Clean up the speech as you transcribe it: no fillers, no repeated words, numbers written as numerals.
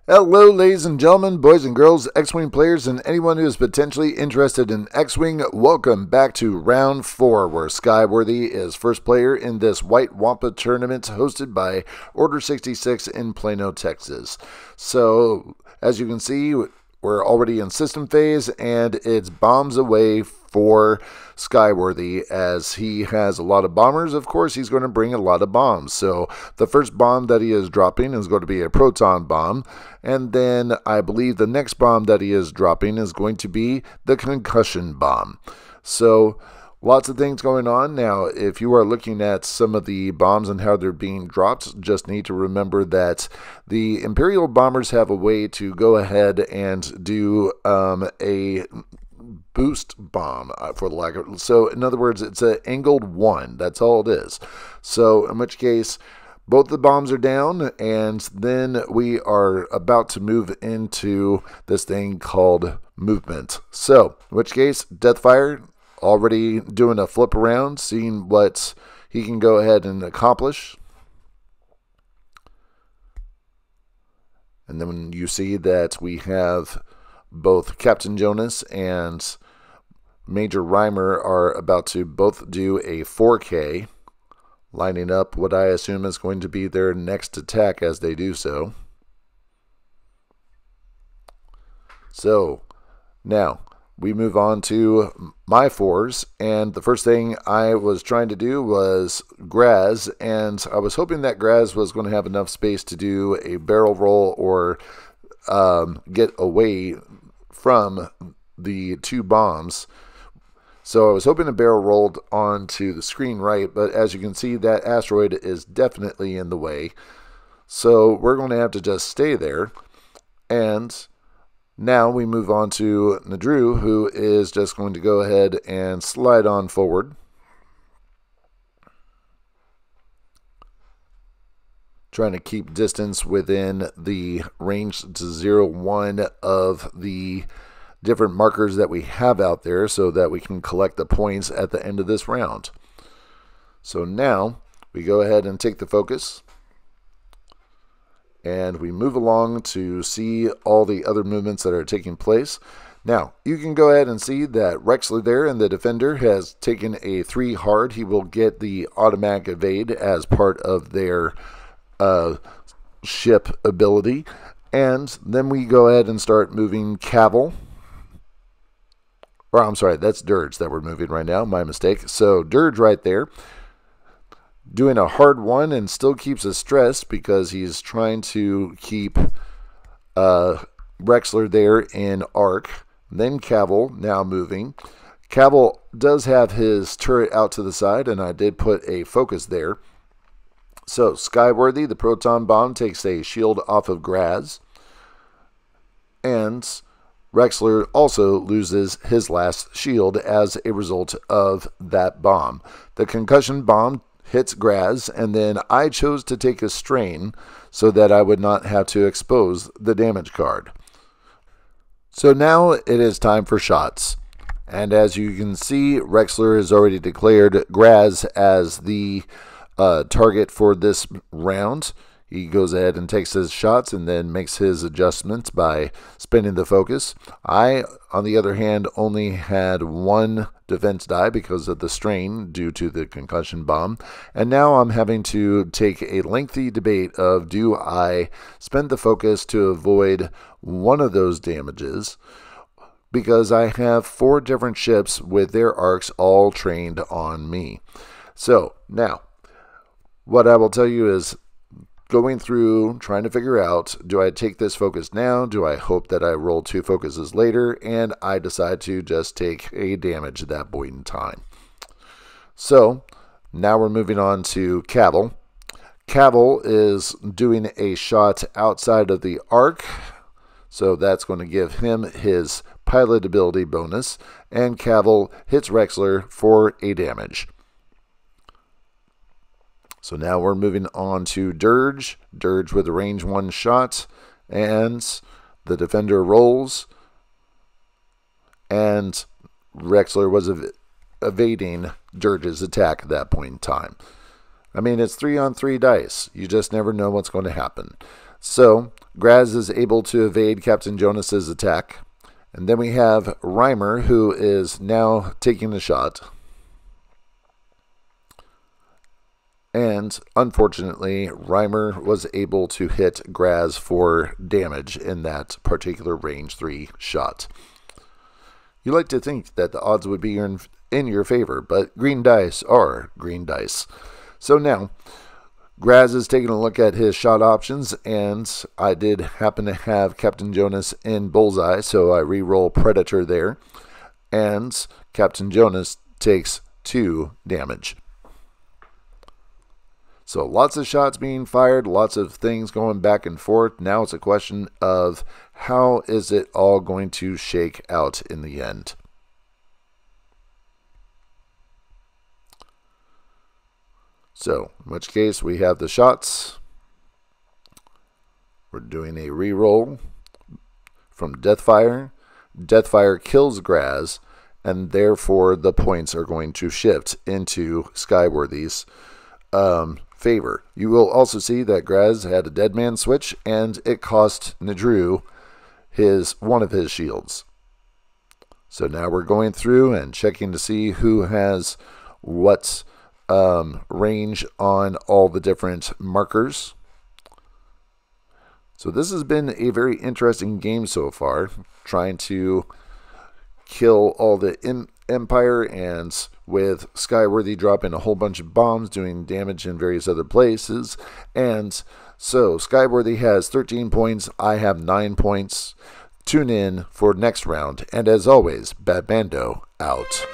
Hello, ladies and gentlemen, boys and girls, X-Wing players, and anyone who is potentially interested in X-Wing. Welcome back to Round 4, where Skyworthy is first player in this White Wampa Tournament hosted by Order 66 in Plano, Texas. So, as you can see, we're already in system phase, and it's bombs away for Skyworthy. As he has a lot of bombers, of course, he's going to bring a lot of bombs. So the first bomb that he is dropping is going to be a proton bomb. And then I believe the next bomb that he is dropping is going to be the concussion bomb. So lots of things going on. Now, if you are looking at some of the bombs and how they're being dropped, just need to remember that the Imperial bombers have a way to go ahead and do a boost bomb, for the lack of. So, in other words, it's an angled one. That's all it is. So, in which case, both the bombs are down, and then we are about to move into this thing called movement. So, in which case, Deathfire already doing a flip around, seeing what he can go ahead and accomplish. And then when you see that we have both Captain Jonus and Major Reimer are about to both do a 4K, lining up what I assume is going to be their next attack as they do so. So, now we move on to my 4s, and the first thing I was trying to do was Graz, and I was hoping that Graz was going to have enough space to do a barrel roll or get away from the two bombs. So I was hoping a barrel rolled onto the screen right, but as you can see, that asteroid is definitely in the way. So we're going to have to just stay there. And now we move on to Nadru, who is just going to go ahead and slide on forward. Trying to keep distance within the range to 0-1 of the different markers that we have out there so that we can collect the points at the end of this round. So now we go ahead and take the focus, and we move along to see all the other movements that are taking place. Now, you can go ahead and see that Rexler there in the Defender has taken a 3 hard. He will get the automatic evade as part of their ship ability. And then we go ahead and start moving Cavill. Or I'm sorry, that's Dirge that we're moving right now. My mistake. So Dirge right there, doing a hard one, and still keeps us stressed because he's trying to keep Rexler there in arc. Then Cavill now moving. Cavill does have his turret out to the side, and I did put a focus there. So Skyworthy, the proton bomb, takes a shield off of Graz, and Rexler also loses his last shield as a result of that bomb. The concussion bomb hits Graz, and then I chose to take a strain so that I would not have to expose the damage card. So now it is time for shots. And as you can see, Rexler has already declared Graz as the target for this round. He goes ahead and takes his shots and then makes his adjustments by spinning the focus. I, on the other hand, only had 1 defense die because of the strain due to the concussion bomb. And now I'm having to take a lengthy debate of, do I spend the focus to avoid one of those damages? Because I have 4 different ships with their arcs all trained on me. So now, what I will tell you is, going through, trying to figure out, do I take this focus now? Do I hope that I roll 2 focuses later? And I decide to just take a damage at that point in time. So now we're moving on to Cavill. Cavill is doing a shot outside of the arc, so that's going to give him his pilot ability bonus, and Cavill hits Rexler for a damage. So now we're moving on to Dirge. Dirge with a range 1 shot, and the Defender rolls, and Rexler was evading Dirge's attack at that point in time. I mean, it's 3-on-3 dice. You just never know what's going to happen. So Graz is able to evade Captain Jonus's attack. And then we have Reimer, who is now taking the shot. And unfortunately, Reimer was able to hit Graz for damage in that particular range 3 shot. You like to think that the odds would be in your favor, but green dice are green dice. So now, Graz is taking a look at his shot options, and I did happen to have Captain Jonus in bullseye, so I re-roll Predator there, and Captain Jonus takes 2 damage. So lots of shots being fired, lots of things going back and forth. Now it's a question of how is it all going to shake out in the end. So, in which case we have the shots. We're doing a re-roll from Deathfire. Deathfire kills Graz, and therefore the points are going to shift into Skyworthy's favor. You will also see that Graz had a dead man switch, and it cost Nadru one of his shields. So now we're going through and checking to see who has what range on all the different markers. So this has been a very interesting game so far, trying to kill all the Empire, and with Skyworthy dropping a whole bunch of bombs, doing damage in various other places. And so Skyworthy has 13 points, I have 9 points. Tune in for next round, and as always, BatMando out.